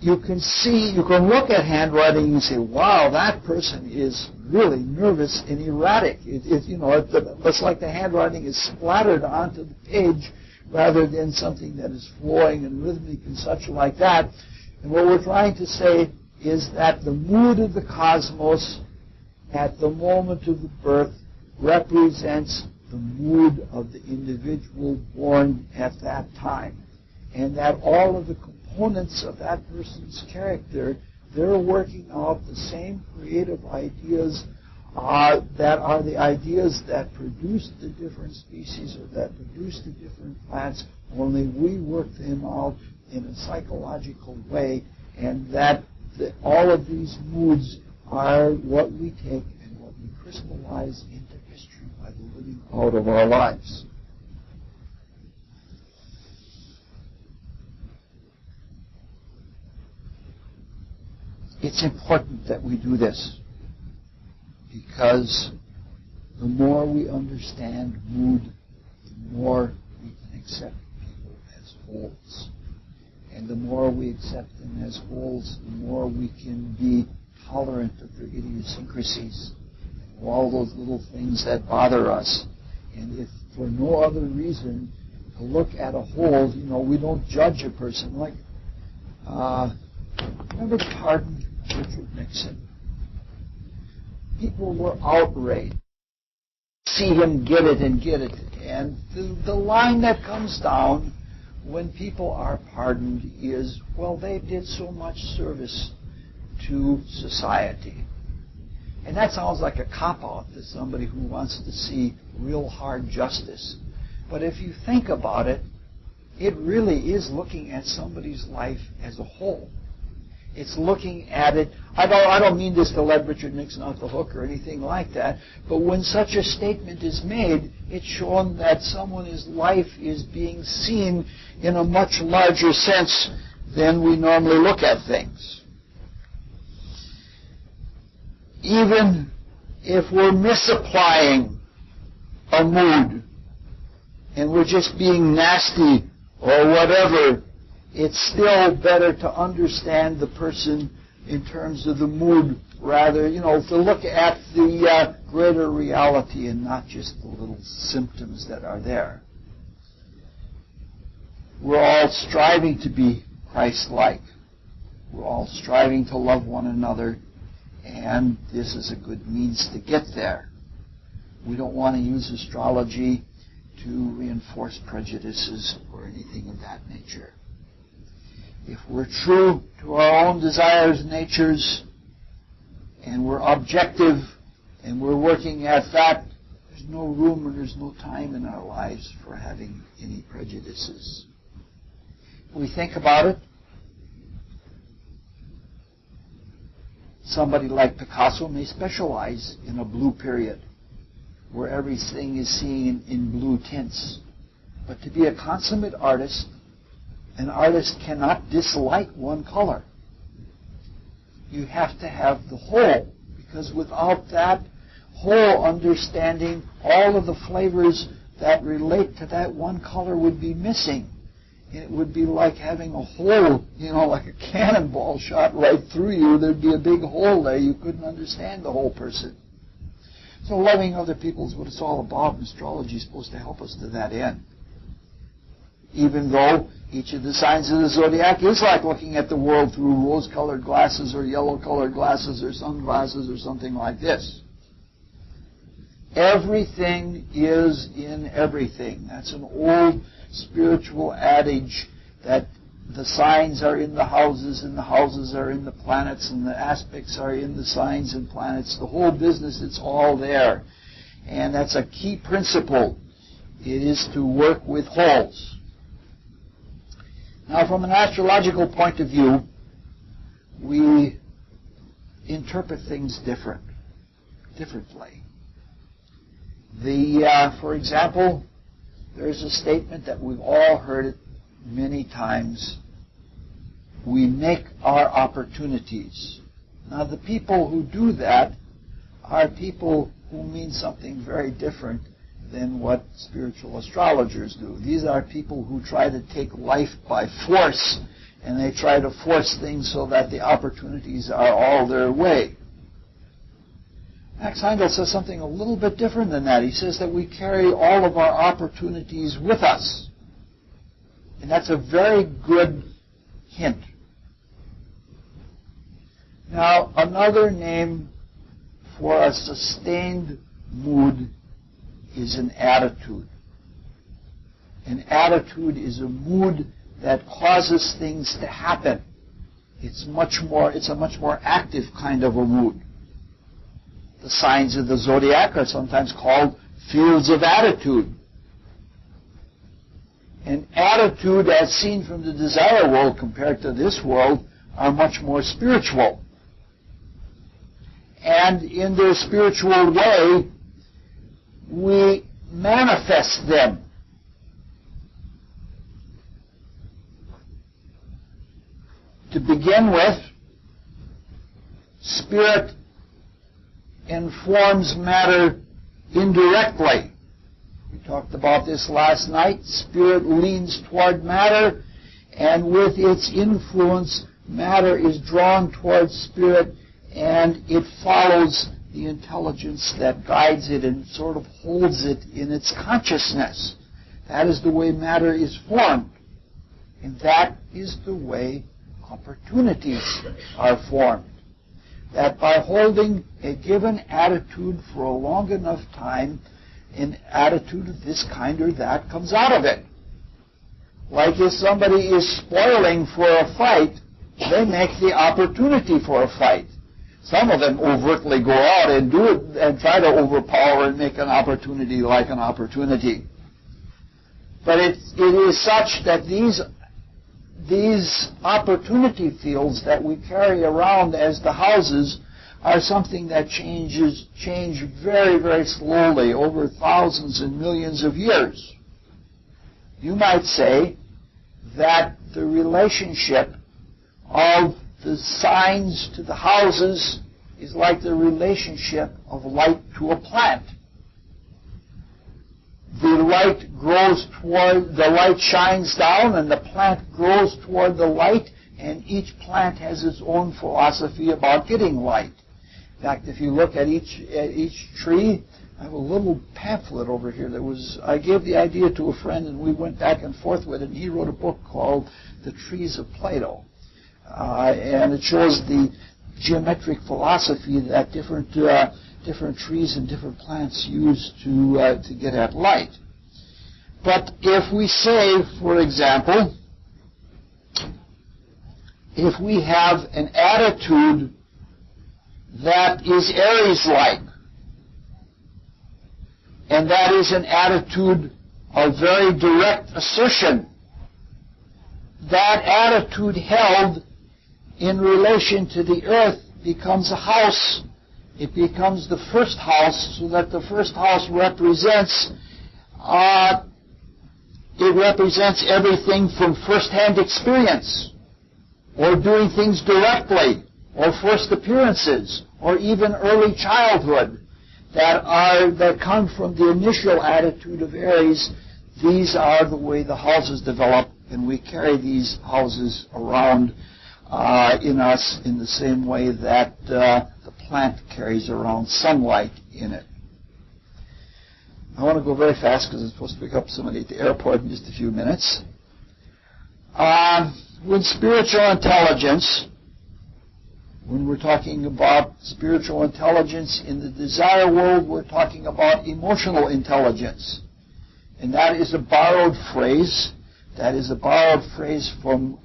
you can see, you can look at handwriting and say, wow, that person is really nervous and erratic. It's like the handwriting is splattered onto the page rather than something that is flowing and rhythmic and such like that. And what we're trying to say is that the mood of the cosmos at the moment of the birth represents the mood of the individual born at that time. And that all of the components of that person's character, they're working out the same creative ideas that are the ideas that produce the different species or that produce the different plants, only we work them out in a psychological way, and that all of these moods are what we take and what we crystallize into history by the living out of our lives. It's important that we do this because the more we understand mood, the more we can accept people as wholes. And the more we accept them as wholes, the more we can be tolerant of their idiosyncrasies, all those little things that bother us. And if for no other reason to look at a whole, we don't judge a person. Like, remember pardon Richard Nixon? People were outraged. See him get it. And the line that comes down when people are pardoned is, well, they did so much service to society. And that sounds like a cop-out to somebody who wants to see real hard justice. But if you think about it, it really is looking at somebody's life as a whole. It's looking at it. I don't mean this to let Richard Nixon off the hook or anything like that, but when such a statement is made, it's shown that someone's life is being seen in a much larger sense than we normally look at things. Even if we're misapplying a mood and we're just being nasty or whatever, it's still better to understand the person in terms of the mood rather, to look at the greater reality and not just the little symptoms that are there. We're all striving to be Christ-like. We're all striving to love one another, and this is a good means to get there. We don't want to use astrology to reinforce prejudices or anything of that nature. If we're true to our own desires and natures, and we're objective, and we're working at that, there's no room and there's no time in our lives for having any prejudices. If we think about it, somebody like Picasso may specialize in a blue period, where everything is seen in blue tints. But to be a consummate artist, an artist cannot dislike one color. You have to have the whole, because without that whole understanding, all of the flavors that relate to that one color would be missing. It would be like having a hole, like a cannonball shot right through you. There'd be a big hole there. You couldn't understand the whole person. So loving other people is what it's all about, and astrology is supposed to help us to that end. Even though each of the signs of the zodiac is like looking at the world through rose-colored glasses or yellow-colored glasses or sunglasses or something like this. Everything is in everything. That's an old spiritual adage that the signs are in the houses and the houses are in the planets and the aspects are in the signs and planets. The whole business, it's all there. And that's a key principle. It is to work with wholes. Now, from an astrological point of view, we interpret things differently. For example, there's a statement that we've all heard it many times. We make our opportunities. Now, the people who do that are people who mean something very different than what spiritual astrologers do. These are people who try to take life by force and they try to force things so that the opportunities are all their way. Max Heindel says something a little bit different than that. He says that we carry all of our opportunities with us. And that's a very good hint. Now, another name for a sustained mood is an attitude. An attitude is a mood that causes things to happen. It's a much more active kind of a mood. The signs of the zodiac are sometimes called fields of attitude. And attitude, as seen from the desire world compared to this world, are much more spiritual. And in their spiritual way, we manifest them. To begin with, spirit informs matter indirectly. We talked about this last night. Spirit leans toward matter, and with its influence, matter is drawn towards spirit, and it follows the intelligence that guides it and sort of holds it in its consciousness. That is the way matter is formed. And that is the way opportunities are formed. That by holding a given attitude for a long enough time, an attitude of this kind or that comes out of it. Like if somebody is spoiling for a fight, they make the opportunity for a fight. Some of them overtly go out and do it and try to overpower and make an opportunity like an opportunity. But it is such that these opportunity fields that we carry around as the houses are something that change very, very slowly over thousands and millions of years. You might say that the relationship of the signs to the houses is like the relationship of light to a plant. The light shines down and the plant grows toward the light, and each plant has its own philosophy about getting light. In fact, if you look at each tree, I have a little pamphlet over here I gave the idea to a friend and we went back and forth with it, and he wrote a book called The Trees of Plato. And it shows the geometric philosophy that different trees and different plants use to get at light. But if we say, for example, if we have an attitude that is Aries-like, and that is an attitude of very direct assertion, that attitude held in relation to the earth becomes a house. It becomes the first house, so that the first house represents everything from first-hand experience, or doing things directly, or first appearances, or even early childhood that come from the initial attitude of Aries. These are the way the houses develop, and we carry these houses around in us in the same way that the plant carries around sunlight in it. I want to go very fast because I'm supposed to pick up somebody at the airport in just a few minutes. With spiritual intelligence, when we're talking about spiritual intelligence in the desire world, we're talking about emotional intelligence. And that is a borrowed phrase. That is a borrowed phrase from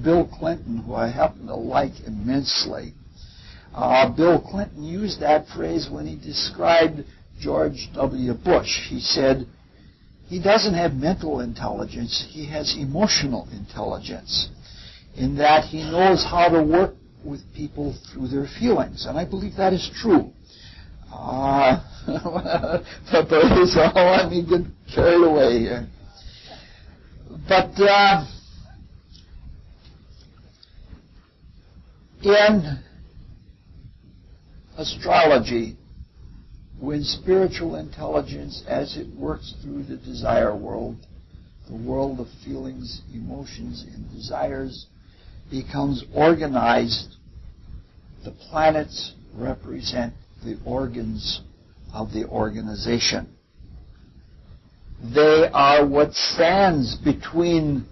Bill Clinton, who I happen to like immensely. Bill Clinton used that phrase when he described George W. Bush. He said, he doesn't have mental intelligence, he has emotional intelligence, in that he knows how to work with people through their feelings. And I believe that is true. But don't let me get carried away here. But in astrology, when spiritual intelligence, as it works through the desire world, the world of feelings, emotions, and desires becomes organized, the planets represent the organs of the organization. They are what stands between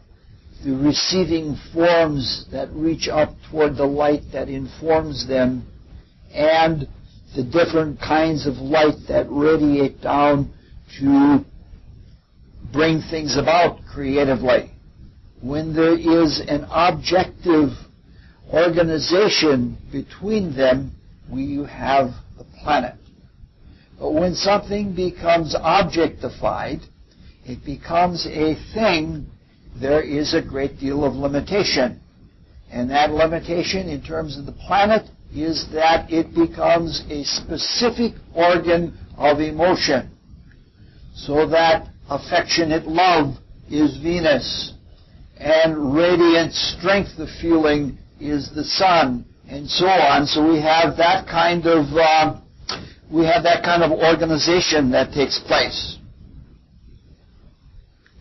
the receiving forms that reach up toward the light that informs them and the different kinds of light that radiate down to bring things about creatively. When there is an objective organization between them, we have the planet. But when something becomes objectified, it becomes a thing, there is a great deal of limitation. And that limitation in terms of the planet is that it becomes a specific organ of emotion. So that affectionate love is Venus, and radiant strength of feeling is the sun, and so on. So we have that kind of organization that takes place.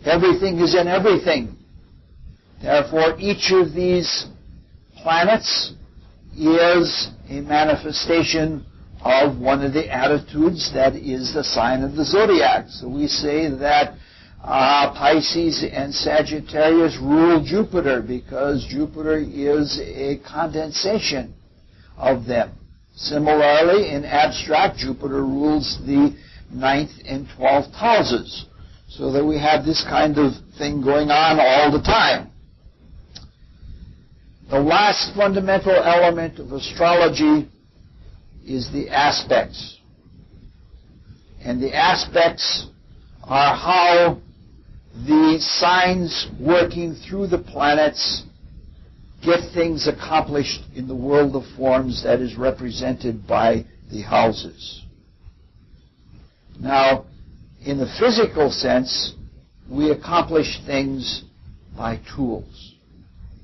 Everything is in everything. Therefore, each of these planets is a manifestation of one of the attitudes that is the sign of the zodiac. So we say that Pisces and Sagittarius rule Jupiter because Jupiter is a condensation of them. Similarly, in abstract, Jupiter rules the 9th and 12th houses, so that we have this kind of thing going on all the time. The last fundamental element of astrology is the aspects. And the aspects are how the signs working through the planets get things accomplished in the world of forms that is represented by the houses. Now, in the physical sense, we accomplish things by tools.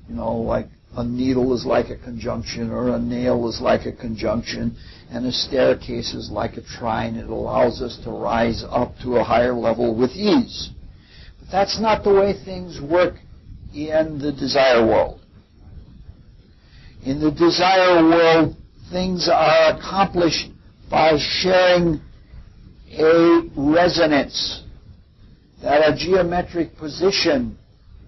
You know, like a needle is like a conjunction, or a nail is like a conjunction, and a staircase is like a trine. It allows us to rise up to a higher level with ease. But that's not the way things work in the desire world. In the desire world, things are accomplished by sharing a resonance, that a geometric position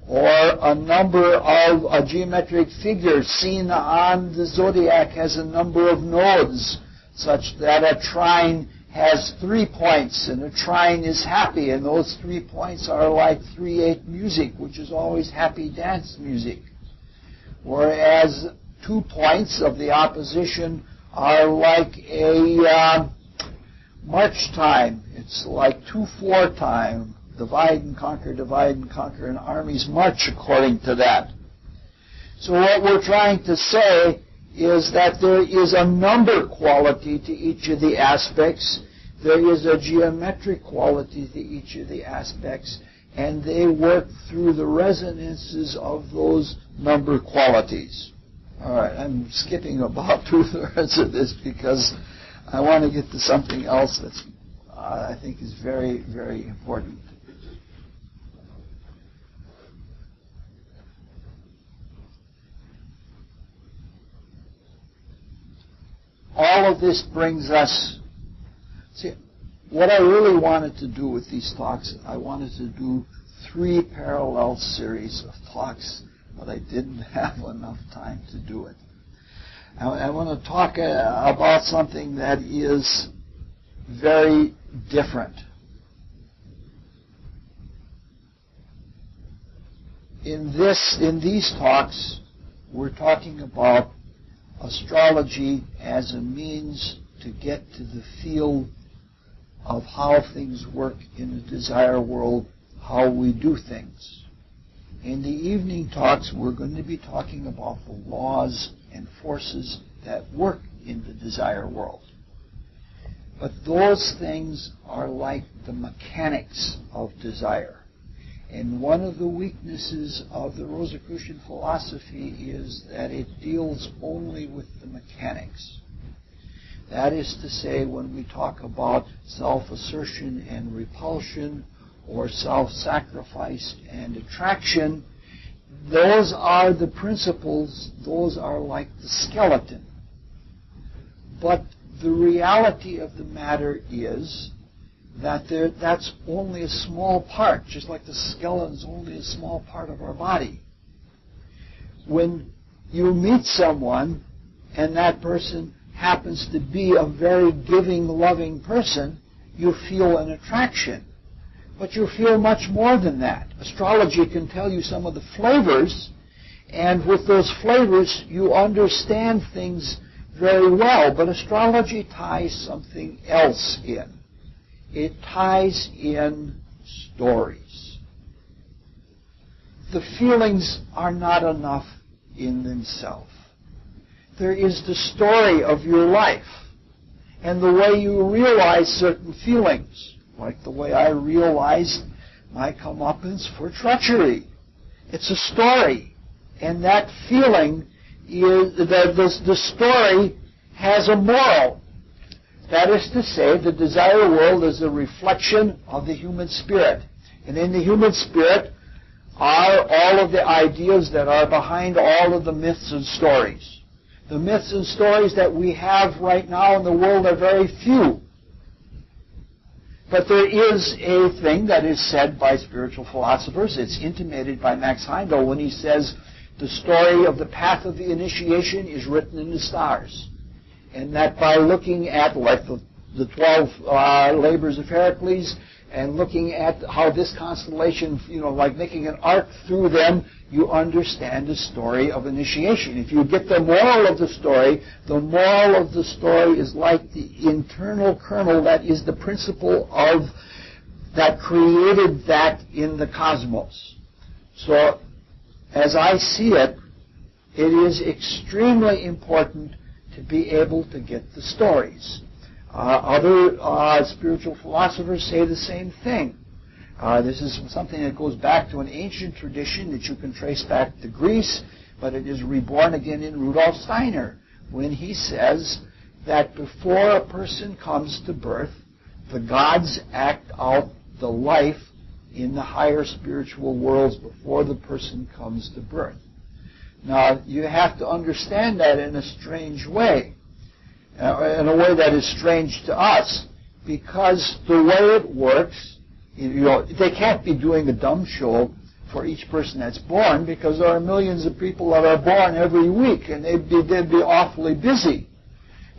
or a number of a geometric figure seen on the zodiac has a number of nodes, such that a trine has 3 points, and a trine is happy, and those 3 points are like 3/8 music, which is always happy dance music. Whereas 2 points of the opposition are like a march time. It's like 2/4 time. Divide and conquer, and armies march according to that. So what we're trying to say is that there is a number quality to each of the aspects. There is a geometric quality to each of the aspects, and they work through the resonances of those number qualities. All right, I'm skipping about 2/3 of this because I want to get to something else that's I think is very, very important. All of this brings us, see, what I really wanted to do with these talks, I wanted to do 3 parallel series of talks, but I didn't have enough time to do it. I want to talk about something that is very different. In these talks, we're talking about astrology as a means to get to the feel of how things work in the desire world, how we do things. In the evening talks, we're going to be talking about the laws and forces that work in the desire world. But those things are like the mechanics of desire. And one of the weaknesses of the Rosicrucian philosophy is that it deals only with the mechanics. That is to say, when we talk about self-assertion and repulsion, or self-sacrifice and attraction, those are the principles, those are like the skeleton. But the reality of the matter is that that's only a small part, just like the skeleton is only a small part of our body. When you meet someone and that person happens to be a very giving, loving person, you feel an attraction. But you feel much more than that. Astrology can tell you some of the flavors, and with those flavors you understand things very well. But astrology ties something else in. It ties in stories. The feelings are not enough in themselves. There is the story of your life and the way you realize certain feelings, like the way I realized my comeuppance for treachery. It's a story, and that feeling is the story has a moral. That is to say, the desire world is a reflection of the human spirit, and in the human spirit are all of the ideas that are behind all of the myths and stories. The myths and stories that we have right now in the world are very few. But there is a thing that is said by spiritual philosophers. It's intimated by Max Heindel when he says the story of the path of the initiation is written in the stars. And that by looking at, like the 12 labors of Heracles, and looking at how this constellation, like making an arc through them, you understand the story of initiation. If you get the moral of the story is like the internal kernel that is the principle of that created that in the cosmos. So, as I see it, it is extremely important to be able to get the stories. Other spiritual philosophers say the same thing. This is something that goes back to an ancient tradition that you can trace back to Greece, but it is reborn again in Rudolf Steiner, when he says that before a person comes to birth, the gods act out the life in the higher spiritual worlds before the person comes to birth. Now, you have to understand that in a strange way. In a way that is strange to us, because the way it works, they can't be doing a dumb show for each person that's born, because there are millions of people that are born every week, and they'd be awfully busy.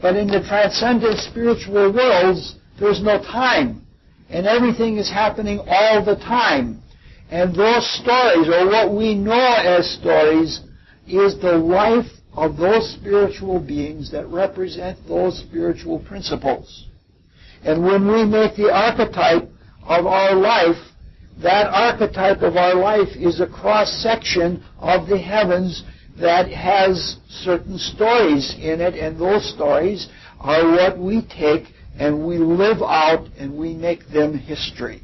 But in the transcendent spiritual worlds, there's no time, and everything is happening all the time. And those stories, or what we know as stories, is the life of those spiritual beings that represent those spiritual principles. And when we make the archetype of our life, that archetype of our life is a cross-section of the heavens that has certain stories in it, and those stories are what we take and we live out and we make them history.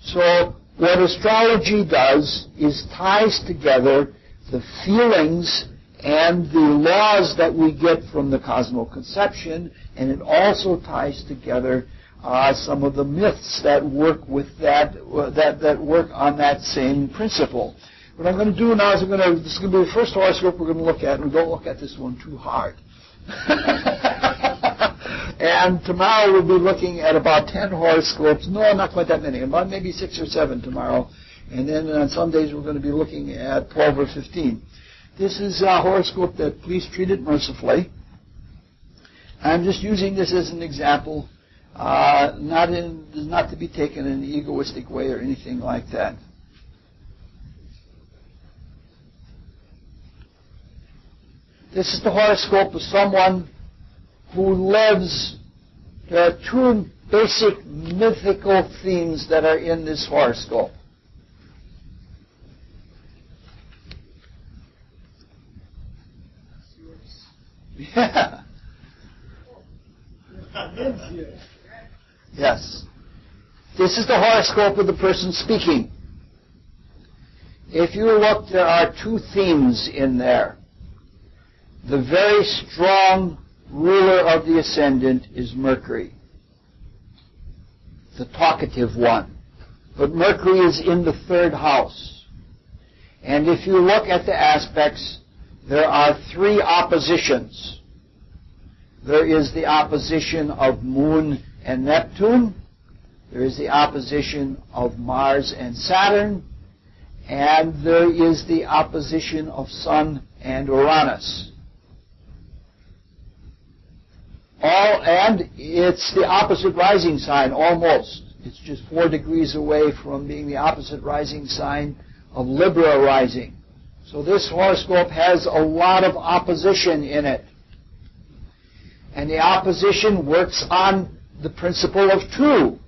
So what astrology does is ties together the feelings and the laws that we get from the cosmoconception, and it also ties together some of the myths that work with that work on that same principle. What I'm going to do now is this is going to be the first horoscope we're going to look at, and we don't look at this one too hard. And tomorrow we'll be looking at about 10 horoscopes. No, not quite that many. About maybe 6 or 7 tomorrow. And then on Sundays we're going to be looking at 12 or 15. This is a horoscope that please treat it mercifully. I'm just using this as an example, not to be taken in an egoistic way or anything like that. This is the horoscope of someone who lives. There are 2 basic mythical themes that are in this horoscope. Yeah. Yes. This is the horoscope of the person speaking. If you look, there are 2 themes in there. The very strong ruler of the ascendant is Mercury, the talkative one. But Mercury is in the third house. And if you look at the aspects, there are three oppositions. There is the opposition of Moon and Neptune. There is the opposition of Mars and Saturn. And there is the opposition of Sun and Uranus. And it's the opposite rising sign, almost. It's just 4 degrees away from being the opposite rising sign of Libra rising. So this horoscope has a lot of opposition in it. And the opposition works on the principle of 2.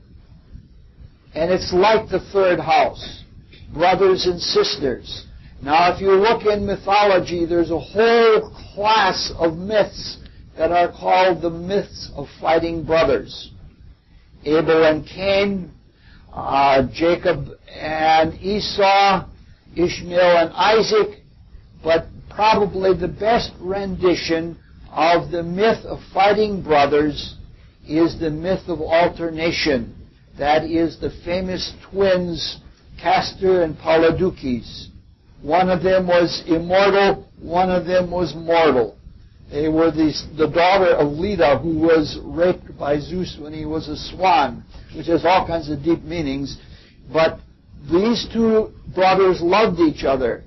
And it's like the third house, brothers and sisters. Now, if you look in mythology, there's a whole class of myths that are called the myths of fighting brothers. Abel and Cain, Jacob and Esau, Ishmael and Isaac, but probably the best rendition of the myth of fighting brothers is the myth of alternation. That is the famous twins, Castor and Polydeuces. One of them was immortal, one of them was mortal. They were the daughter of Leda, who was raped by Zeus when he was a swan, which has all kinds of deep meanings. But these two brothers loved each other,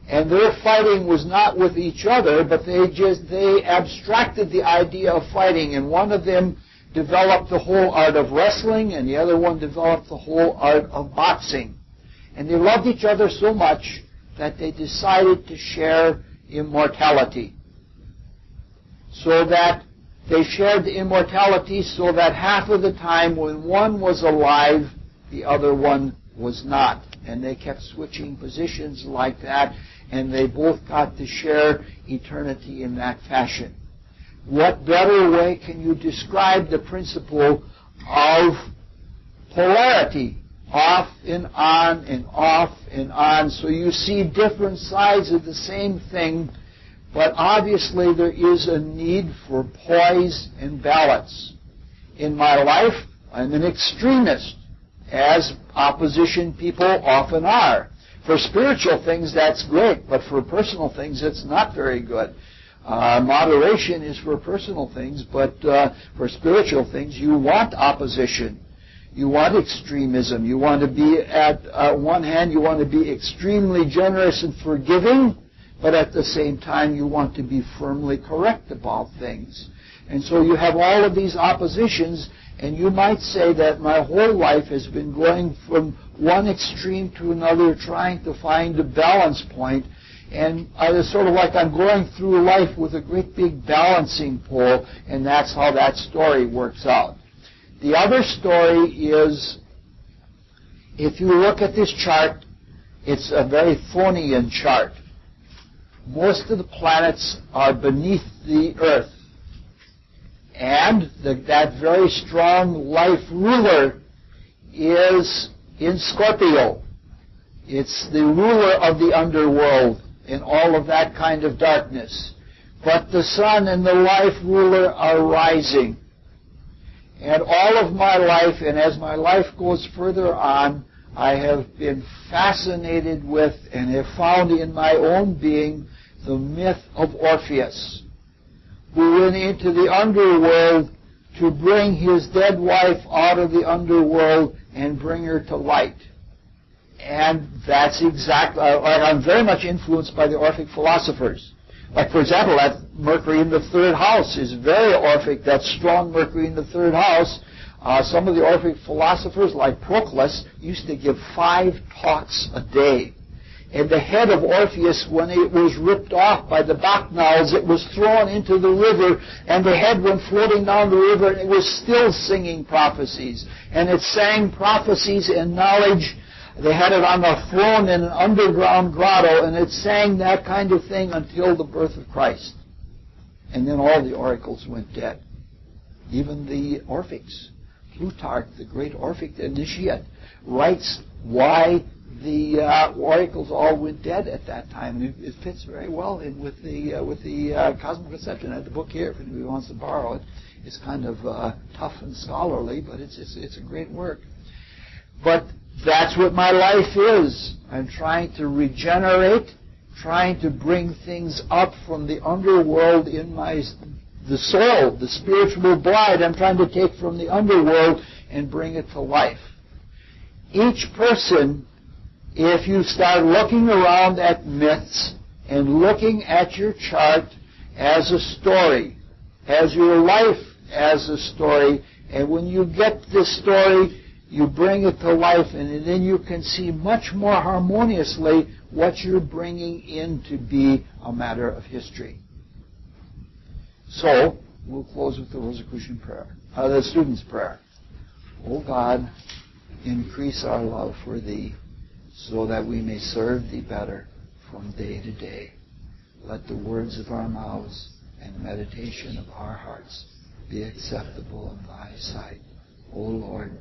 and their fighting was not with each other, but they abstracted the idea of fighting, and one of them developed the whole art of wrestling, and the other one developed the whole art of boxing. And they loved each other so much that they decided to share immortality. So that they shared the immortality so that half of the time when one was alive, the other one was not. And they kept switching positions like that, and they both got to share eternity in that fashion. What better way can you describe the principle of polarity? Off and on and off and on. So you see different sides of the same thing, but obviously there is a need for poise and balance. In my life, I'm an extremist, as opposition people often are. For spiritual things, that's great, but for personal things, it's not very good. Moderation is for personal things, but for spiritual things, you want opposition. You want extremism. You want to be, at one hand, you want to be extremely generous and forgiving, but at the same time, you want to be firmly correct about things. And so you have all of these oppositions, and you might say that my whole life has been going from one extreme to another, trying to find a balance point. And it's sort of like I'm going through life with a great big balancing pole, and that's how that story works out. The other story is, if you look at this chart, it's a very Thonian chart. Most of the planets are beneath the Earth. And that very strong life ruler is in Scorpio. It's the ruler of the underworld and all of that kind of darkness. But the sun and the life ruler are rising. And all of my life, and as my life goes further on, I have been fascinated with and have found in my own being the myth of Orpheus, who went into the underworld to bring his dead wife out of the underworld and bring her to light. And that's exactly, I'm very much influenced by the Orphic philosophers. Like, for example, that Mercury in the third house is very Orphic, that strong Mercury in the third house. Some of the Orphic philosophers, like Proclus, used to give 5 talks a day. And the head of Orpheus, when it was ripped off by the Bacchanals, it was thrown into the river, and the head went floating down the river, and it was still singing prophecies. And it sang prophecies and knowledge. They had it on a throne in an underground grotto, and it sang that kind of thing until the birth of Christ. And then all the oracles went dead. Even the Orphics. Plutarch, the great Orphic initiate, writes why the oracles all went dead at that time. And it fits very well in with the Cosmic Conception. I have the book here if anybody wants to borrow it. It's kind of tough and scholarly, but it's a great work. But That's what my life is. I'm trying to regenerate, trying to bring things up from the underworld in the soul, the spiritual bride. I'm trying to take from the underworld and bring it to life. Each person, if you start looking around at myths and looking at your chart as a story, as your life as a story, and when you get this story, you bring it to life, and then you can see much more harmoniously what you're bringing in to be a matter of history. So, we'll close with the Rosicrucian prayer, the student's prayer. O God, increase our love for Thee, so that we may serve Thee better from day to day. Let the words of our mouths and meditation of our hearts be acceptable in Thy sight, O Lord,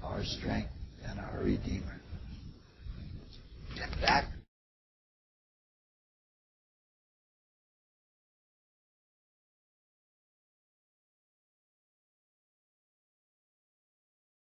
our strength and our Redeemer. Get that?